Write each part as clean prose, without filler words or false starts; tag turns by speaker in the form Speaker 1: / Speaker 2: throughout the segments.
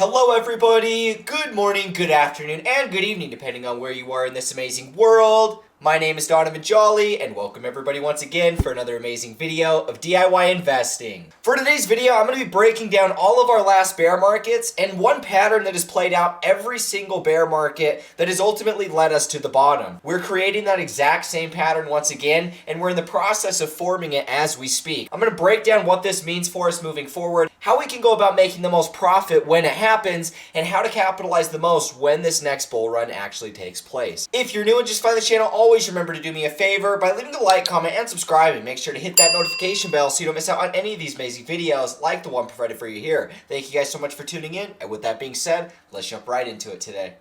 Speaker 1: Hello everybody, good morning, good afternoon, and good evening depending on where you are in this amazing world. My name is Donovan Jolly, and welcome everybody once again for another amazing video of DIY investing. For today's video, I'm going to be breaking down all of our last bear markets and one pattern that has played out every single bear market that has ultimately led us to the bottom. We're creating that exact same pattern once again, and we're in the process of forming it as we speak. I'm going to break down what this means for us moving forward, how we can go about making the most profit when it happens, and how to capitalize the most when this next bull run actually takes place. If you're new and just find the channel, always remember to do me a favor by leaving a like, comment, and subscribing. Make sure to hit that notification bell so you don't miss out on any of these amazing videos like the one provided for you here. Thank you guys so much for tuning in, and with that being said, let's jump right into it today.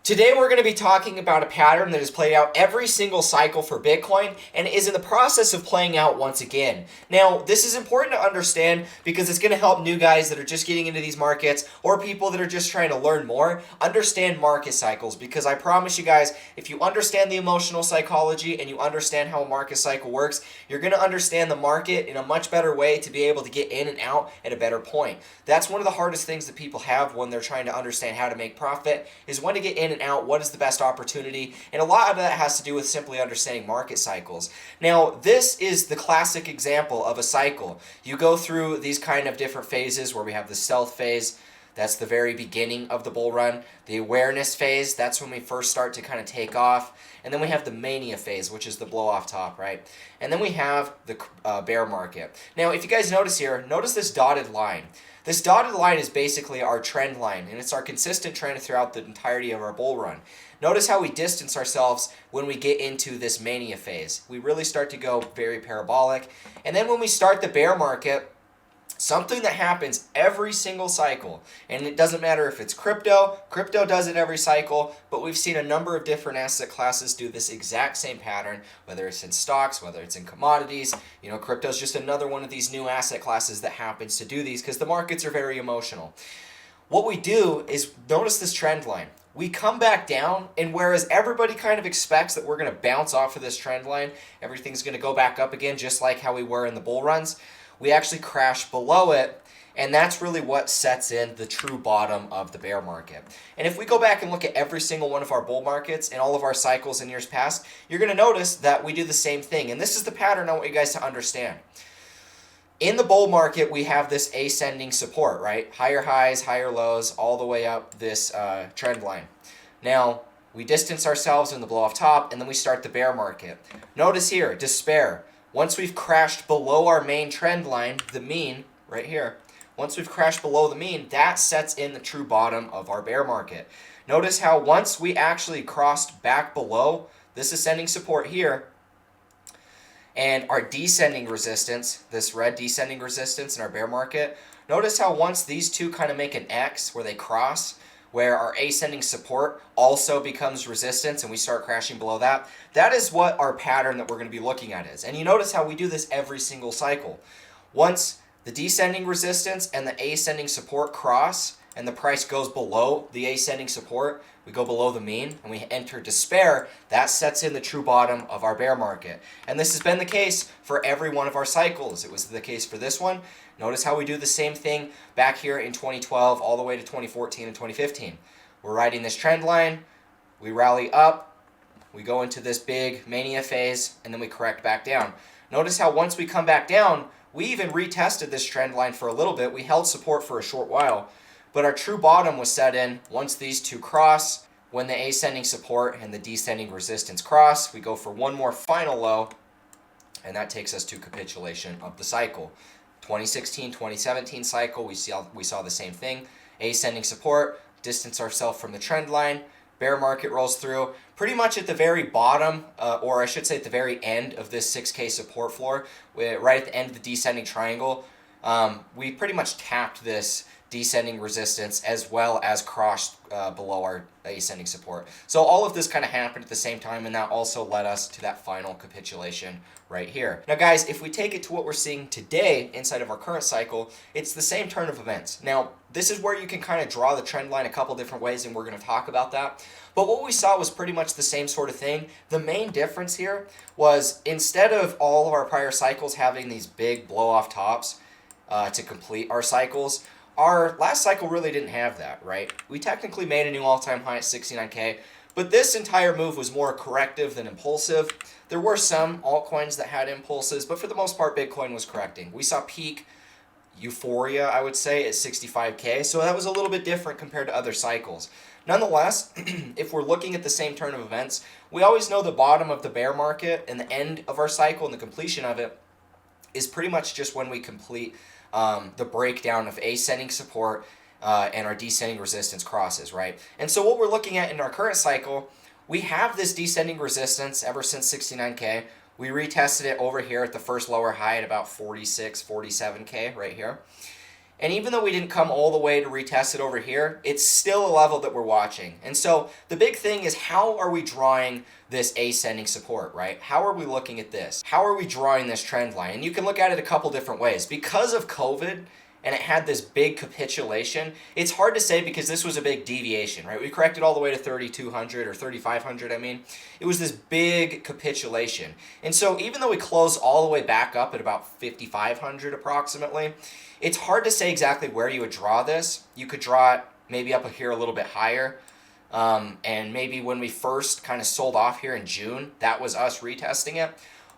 Speaker 1: Today we're going to be talking about a pattern that has played out every single cycle for Bitcoin and is in the process of playing out once again. Now, this is important to understand because it's going to help new guys that are just getting into these markets or people that are just trying to learn more understand market cycles, because I promise you guys, if you understand the emotional psychology and you understand how a market cycle works, you're going to understand the market in a much better way to be able to get in and out at a better point. That's one of the hardest things that people have when they're trying to understand how to make profit, is when to get in and out, what is the best opportunity, and a lot of that has to do with simply understanding market cycles. Now, this is the classic example of a cycle. You go through these kind of different phases where we have the stealth phase. That's the very beginning of the bull run. The awareness phase, that's when we first start to kind of take off. And then we have the mania phase, which is the blow off top, right? And then we have the bear market. Now, if you guys notice here, notice this dotted line. This dotted line is basically our trend line, and it's our consistent trend throughout the entirety of our bull run. Notice how we distance ourselves when we get into this mania phase. We really start to go very parabolic. And then when we start the bear market, something that happens every single cycle, and it doesn't matter if it's crypto does it every cycle, but we've seen a number of different asset classes do this exact same pattern, whether it's in stocks, whether it's in commodities. You know, crypto is just another one of these new asset classes that happens to do these because the markets are very emotional. What we do is notice this trend line. We come back down, and whereas everybody kind of expects that we're going to bounce off of this trend line, everything's going to go back up again just like how we were in the bull runs, we actually crash below it, and that's really what sets in the true bottom of the bear market. And if we go back and look at every single one of our bull markets and all of our cycles in years past, you're going to notice that we do the same thing. And this is the pattern I want you guys to understand. In the bull market, we have this ascending support, right? Higher highs, higher lows, all the way up this trend line. Now, we distance ourselves in the blow off top, and then we start the bear market. Notice here, despair. Once we've crashed below our main trend line, the mean, right here, once we've crashed below the mean, that sets in the true bottom of our bear market. Notice how once we actually crossed back below this ascending support here, and our descending resistance, this red descending resistance in our bear market, notice how once these two kind of make an X where they cross, where our ascending support also becomes resistance and we start crashing below that, that is what our pattern that we're going to be looking at is. And you notice how we do this every single cycle. Once the descending resistance and the ascending support cross and the price goes below the ascending support, we go below the mean and we enter despair, that sets in the true bottom of our bear market. And this has been the case for every one of our cycles. It was the case for this one. Notice how we do the same thing back here in 2012 all the way to 2014 and 2015. We're riding this trend line, we rally up, we go into this big mania phase, and then we correct back down. Notice how once we come back down, we even retested this trend line for a little bit. We held support for a short while, but our true bottom was set in once these two cross. When the ascending support and the descending resistance cross, we go for one more final low, and that takes us to capitulation of the cycle. 2016, 2017 cycle, we saw the same thing. Ascending support, distance ourselves from the trend line, bear market rolls through. Pretty much at the very bottom, or I should say at the very end of this 6K support floor, right at the end of the descending triangle, we pretty much tapped this descending resistance as well as crossed below our ascending support. So all of this kind of happened at the same time, and that also led us to that final capitulation right here. Now guys, if we take it to what we're seeing today inside of our current cycle, it's the same turn of events. Now this is where you can kind of draw the trend line a couple different ways, and we're going to talk about that. But what we saw was pretty much the same sort of thing. The main difference here was, instead of all of our prior cycles having these big blow off tops to complete our cycles, our last cycle really didn't have that, right? We technically made a new all-time high at 69K, but this entire move was more corrective than impulsive. There were some altcoins that had impulses, but for the most part, Bitcoin was correcting. We saw peak euphoria, I would say, at 65K, so that was a little bit different compared to other cycles. Nonetheless, if we're looking at the same turn of events, we always know the bottom of the bear market and the end of our cycle and the completion of it is pretty much just when we complete the breakdown of ascending support and our descending resistance crosses, right? And so what we're looking at in our current cycle, we have this descending resistance ever since 69K. We retested it over here at the first lower high at about 46, 47K right here. And even though we didn't come all the way to retest it over here, it's still a level that we're watching. And so the big thing is, how are we drawing this ascending support, right? How are we looking at this? How are we drawing this trend line? And you can look at it a couple different ways. Because of COVID, and it had this big capitulation, it's hard to say because this was a big deviation, right? We corrected all the way to 3,200 or 3,500, I mean. It was this big capitulation. And so even though we closed all the way back up at about 5,500 approximately, it's hard to say exactly where you would draw this. You could draw it maybe up here a little bit higher. And maybe when we first kind of sold off here in June, that was us retesting it.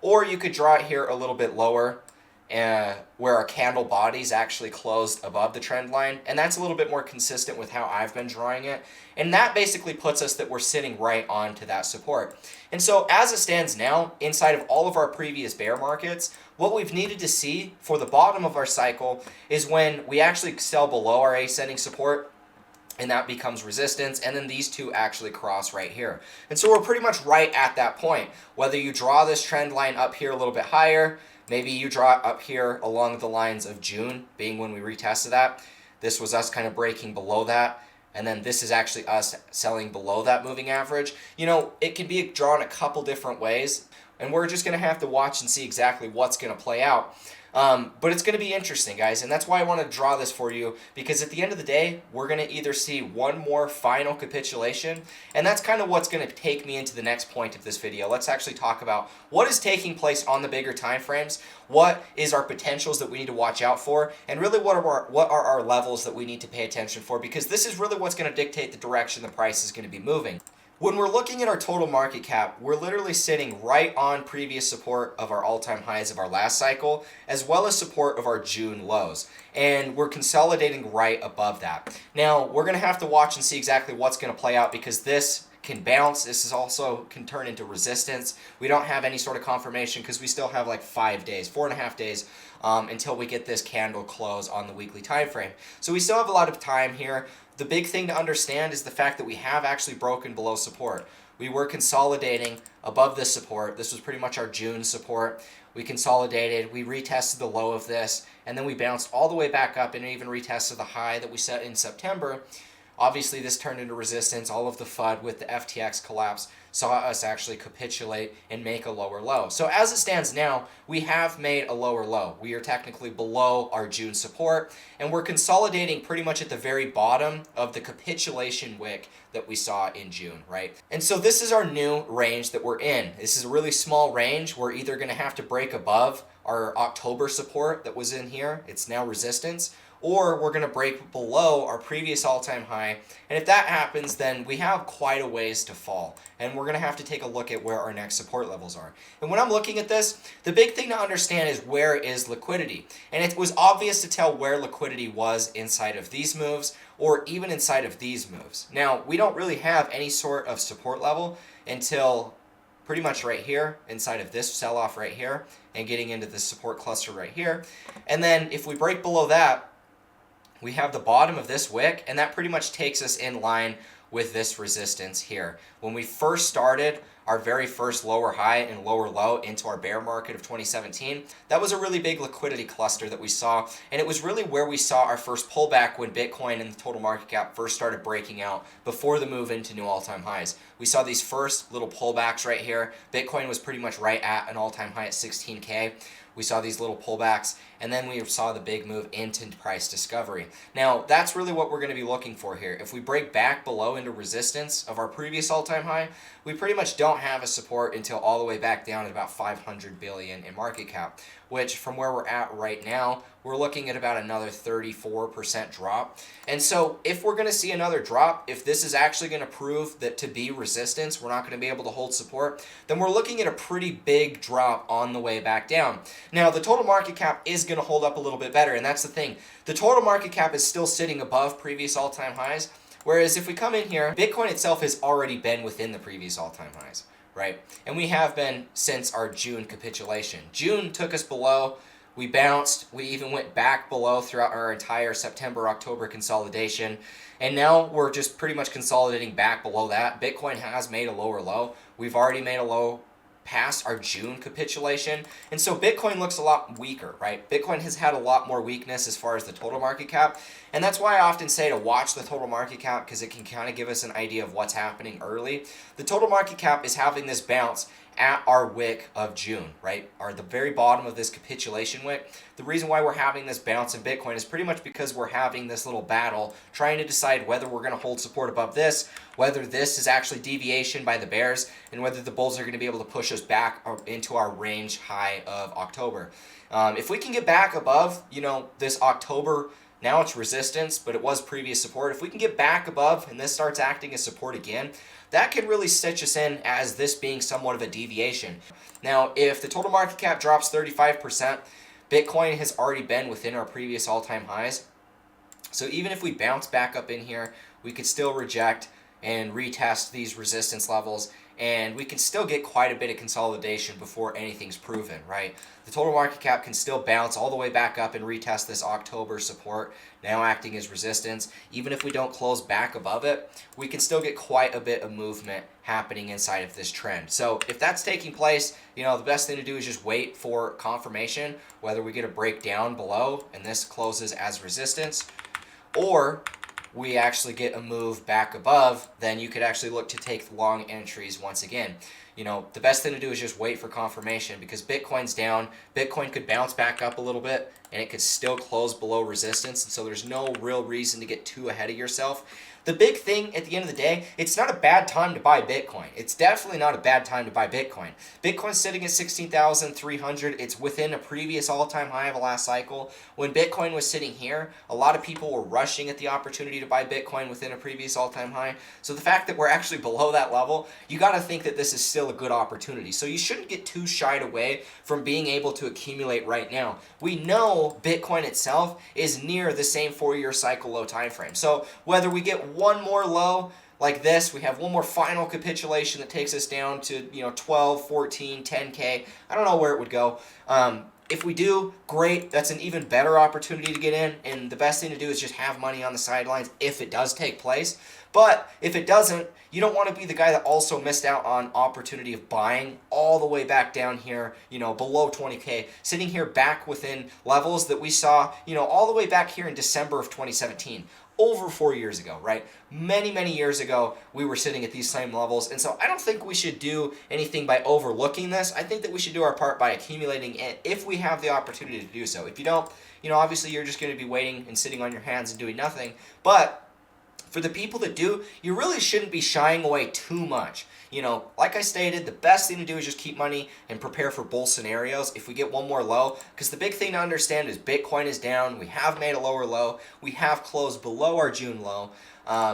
Speaker 1: Or you could draw it here a little bit lower, where our candle bodies actually closed above the trend line. And that's a little bit more consistent with how I've been drawing it. And that basically puts us that we're sitting right onto that support. And so as it stands now, inside of all of our previous bear markets, what we've needed to see for the bottom of our cycle is when we actually sell below our ascending support, and that becomes resistance, and then these two actually cross right here. And so we're pretty much right at that point. Whether you draw this trend line up here a little bit higher, maybe you draw it up here along the lines of June, being when we retested that. This was us kind of breaking below that, and then this is actually us selling below that moving average. You know, it can be drawn a couple different ways, and we're just going to have to watch and see exactly what's going to play out. But it's going to be interesting, guys, and that's why I want to draw this for you, because at the end of the day, we're going to either see one more final capitulation, and that's kind of what's going to take me into the next point of this video. Let's actually talk about what is taking place on the bigger time frames, what is our potentials that we need to watch out for, and really what are our levels that we need to pay attention for, because this is really what's going to dictate the direction the price is going to be moving. When we're looking at our total market cap, we're literally sitting right on previous support of our all-time highs of our last cycle, as well as support of our June lows. And we're consolidating right above that. Now, we're going to have to watch and see exactly what's going to play out, because this can bounce. This is also can turn into resistance. We don't have any sort of confirmation because we still have like 5 days, 4.5 days until we get this candle close on the weekly time frame. So we still have a lot of time here. The big thing to understand is the fact that we have actually broken below support. We were consolidating above this support. This was pretty much our June support. We consolidated, we retested the low of this, and then we bounced all the way back up and even retested the high that we set in September. Obviously, this turned into resistance. All of the FUD with the FTX collapse saw us actually capitulate and make a lower low. So as it stands now, we have made a lower low. We are technically below our June support, and we're consolidating pretty much at the very bottom of the capitulation wick that we saw in June, right? And so this is our new range that we're in. This is a really small range. We're either going to have to break above our October support that was in here. It's now resistance. Or we're going to break below our previous all-time high. And if that happens, then we have quite a ways to fall. And we're going to have to take a look at where our next support levels are. And when I'm looking at this, the big thing to understand is, where is liquidity? And it was obvious to tell where liquidity was inside of these moves, or even inside of these moves. Now, we don't really have any sort of support level until pretty much right here, inside of this sell-off right here, and getting into the support cluster right here. And then if we break below that, we have the bottom of this wick, and that pretty much takes us in line with this resistance here. When we first started our very first lower high and lower low into our bear market of 2017, that was a really big liquidity cluster that we saw, and it was really where we saw our first pullback when Bitcoin and the total market cap first started breaking out before the move into new all-time highs. We saw these first little pullbacks right here. Bitcoin was pretty much right at an all-time high at 16K. We saw these little pullbacks, and then we saw the big move into price discovery. Now, that's really what we're going to be looking for here. If we break back below into resistance of our previous all-time high, we pretty much don't have a support until all the way back down at about 500 billion in market cap, which from where we're at right now, we're looking at about another 34% drop. And so if we're going to see another drop, if this is actually going to prove that to be resistance, we're not going to be able to hold support, then we're looking at a pretty big drop on the way back down. Now, the total market cap is going to hold up a little bit better, and that's the thing. The total market cap is still sitting above previous all-time highs, whereas if we come in here, Bitcoin itself has already been within the previous all-time highs, right? And we have been since our June capitulation. June took us below. We bounced. We even went back below throughout our entire September, October consolidation. And now we're just pretty much consolidating back below that. Bitcoin has made a lower low. We've already made a low past our June capitulation. And so Bitcoin looks a lot weaker, right? Bitcoin has had a lot more weakness as far as the total market cap. And that's why I often say to watch the total market cap, because it can kind of give us an idea of what's happening early. The total market cap is having this bounce at our wick of June, right? Or the very bottom of this capitulation wick. The reason why we're having this bounce in Bitcoin is pretty much because we're having this little battle trying to decide whether we're going to hold support above this, whether this is actually deviation by the bears, and whether the bulls are going to be able to push us back into our range high of October. If we can get back above, this October, now it's resistance, but it was previous support. If we can get back above and this starts acting as support again, that can really stitch us in as this being somewhat of a deviation. Now, if the total market cap drops 35%, Bitcoin has already been within our previous all-time highs. So even if we bounce back up in here, we could still reject and retest these resistance levels, and we can still get quite a bit of consolidation before anything's proven, right? The total market cap can still bounce all the way back up and retest this October support, now acting as resistance. Even if we don't close back above it, we can still get quite a bit of movement happening inside of this trend. So if that's taking place, the best thing to do is just wait for confirmation, whether we get a breakdown below and this closes as resistance, or we actually get a move back above, then you could actually look to take long entries once again. The best thing to do is just wait for confirmation, because Bitcoin's down. Bitcoin could bounce back up a little bit and it could still close below resistance, and so there's no real reason to get too ahead of yourself. The big thing at the end of the day, it's not a bad time to buy Bitcoin. It's definitely not a bad time to buy Bitcoin. Bitcoin's sitting at 16,300. It's within a previous all-time high of the last cycle. When Bitcoin was sitting here, a lot of people were rushing at the opportunity to buy Bitcoin within a previous all-time high. So the fact that we're actually below that level, you got to think that this is still a good opportunity. So you shouldn't get too shied away from being able to accumulate right now. We know Bitcoin itself is near the same 4-year cycle low time frame. So whether we get one more low like this, we have one more final capitulation that takes us down to 12, 14, 10K. I don't know where it would go. If we do, great. That's an even better opportunity to get in, and the best thing to do is just have money on the sidelines if it does take place. But if it doesn't, you don't want to be the guy that also missed out on opportunity of buying all the way back down here, below 20K, sitting here back within levels that we saw, all the way back here in December of 2017. Over 4 years ago, right? Many, many years ago, we were sitting at these same levels. And so I don't think we should do anything by overlooking this. I think that we should do our part by accumulating it if we have the opportunity to do so. If you don't, obviously you're just going to be waiting and sitting on your hands and doing nothing. But for the people that do, you really shouldn't be shying away too much. Like I stated, the best thing to do is just keep money and prepare for bull scenarios if we get one more low, because the big thing to understand is Bitcoin is down. We have made a lower low. We have closed below our June low.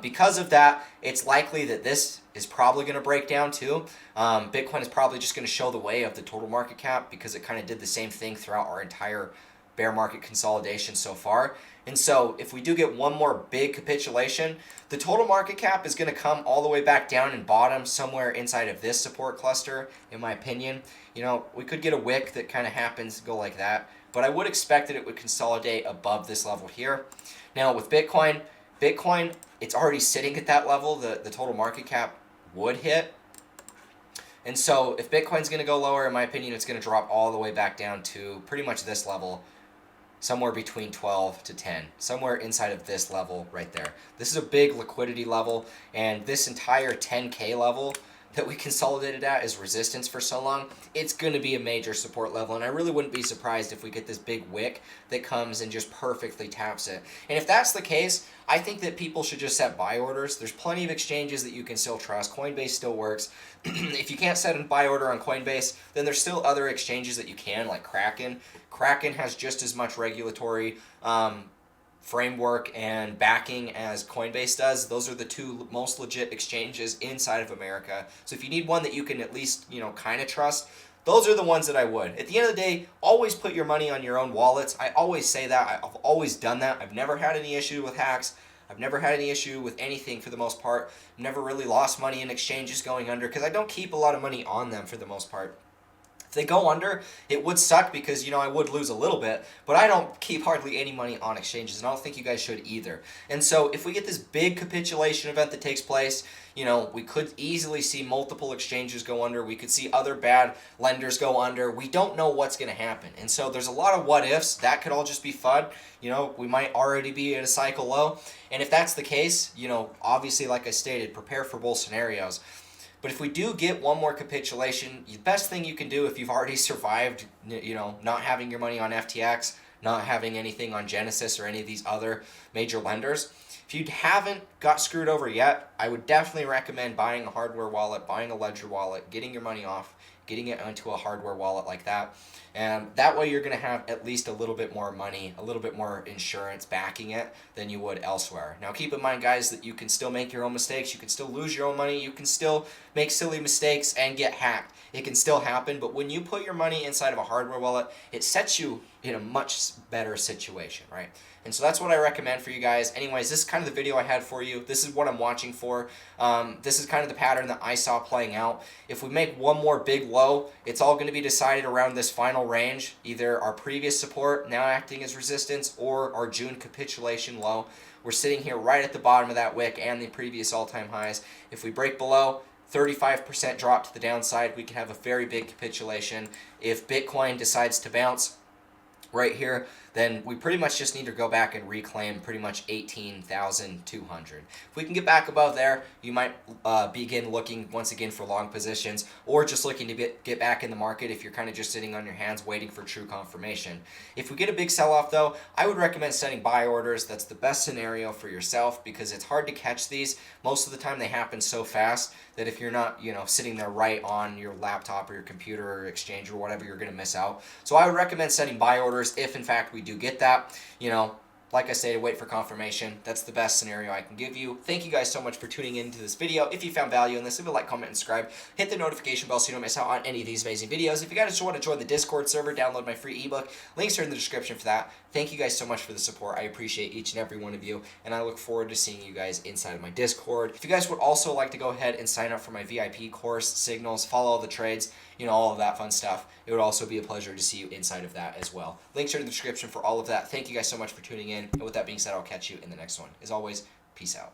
Speaker 1: Because of that, it's likely that this is probably going to break down too. Bitcoin is probably just going to show the way of the total market cap, because it kind of did the same thing throughout our entire bear market consolidation so far. And so if we do get one more big capitulation, the total market cap is going to come all the way back down and bottom somewhere inside of this support cluster, in my opinion. We could get a wick that kind of happens to go like that, but I would expect that it would consolidate above this level here. Now with Bitcoin, it's already sitting at that level. The total market cap would hit. And so if Bitcoin's going to go lower, in my opinion, it's going to drop all the way back down to pretty much this level, somewhere between 12 to 10, somewhere inside of this level right there. This is a big liquidity level, and this entire 10K level that we consolidated at is resistance for so long. It's going to be a major support level, and I really wouldn't be surprised if we get this big wick that comes and just perfectly taps it. And if that's the case, I think that people should just set buy orders. There's plenty of exchanges that you can still trust. Coinbase still works. If you can't set a buy order on Coinbase, then there's still other exchanges that you can, like Kraken. Kraken has just as much regulatory framework and backing as Coinbase does. Those are the two most legit exchanges inside of America. So if you need one that you can at least, kind of trust, those are the ones that I would. At the end of the day, always put your money on your own wallets. I always say that. I've always done that. I've never had any issue with hacks. I've never had any issue with anything for the most part. I've never really lost money in exchanges going under because I don't keep a lot of money on them for the most part. If they go under, it would suck because, I would lose a little bit, but I don't keep hardly any money on exchanges, and I don't think you guys should either. And so if we get this big capitulation event that takes place, we could easily see multiple exchanges go under. We could see other bad lenders go under. We don't know what's going to happen. And so there's a lot of what ifs. That could all just be FUD. We might already be at a cycle low. And if that's the case, obviously, like I stated, prepare for both scenarios. But if we do get one more capitulation, the best thing you can do if you've already survived, not having your money on FTX, not having anything on Genesis or any of these other major lenders, if you haven't got screwed over yet, I would definitely recommend buying a hardware wallet, buying a ledger wallet, getting your money off, getting it onto a hardware wallet like that. And that way you're going to have at least a little bit more money, a little bit more insurance backing it than you would elsewhere. Now keep in mind, guys, that you can still make your own mistakes. You can still lose your own money. You can still make silly mistakes and get hacked. It can still happen, but when you put your money inside of a hardware wallet, it sets you in a much better situation, right? And so that's what I recommend for you guys. Anyways, this is kind of the video I had for you. This is what I'm watching for. This is kind of the pattern that I saw playing out. If we make one more big low, it's all going to be decided around this final range, either our previous support now acting as resistance or our June capitulation low. We're sitting here right at the bottom of that wick and the previous all-time highs. If we break below, 35% drop to the downside, we can have a very big capitulation. If Bitcoin decides to bounce right here, then we pretty much just need to go back and reclaim pretty much 18,200. If we can get back above there, you might begin looking once again for long positions, or just looking to get back in the market if you're kind of just sitting on your hands waiting for true confirmation. If we get a big sell-off though, I would recommend setting buy orders. That's the best scenario for yourself because it's hard to catch these. Most of the time they happen so fast that if you're not, sitting there right on your laptop or your computer or exchange or whatever, you're going to miss out. So I would recommend setting buy orders if in fact we do get that. Like I say, wait for confirmation. That's the best scenario I can give you. Thank you guys so much for tuning into this video. If you found value in this, leave a like, comment, and subscribe. Hit the notification bell so you don't miss out on any of these amazing videos. If you guys just want to join the Discord server, download my free ebook. Links are in the description for that. Thank you guys so much for the support. I appreciate each and every one of you, and I look forward to seeing you guys inside of my Discord. If you guys would also like to go ahead and sign up for my VIP course, signals, follow all the trades, all of that fun stuff, it would also be a pleasure to see you inside of that as well. Links are in the description for all of that. Thank you guys so much for tuning in. And with that being said, I'll catch you in the next one. As always, peace out.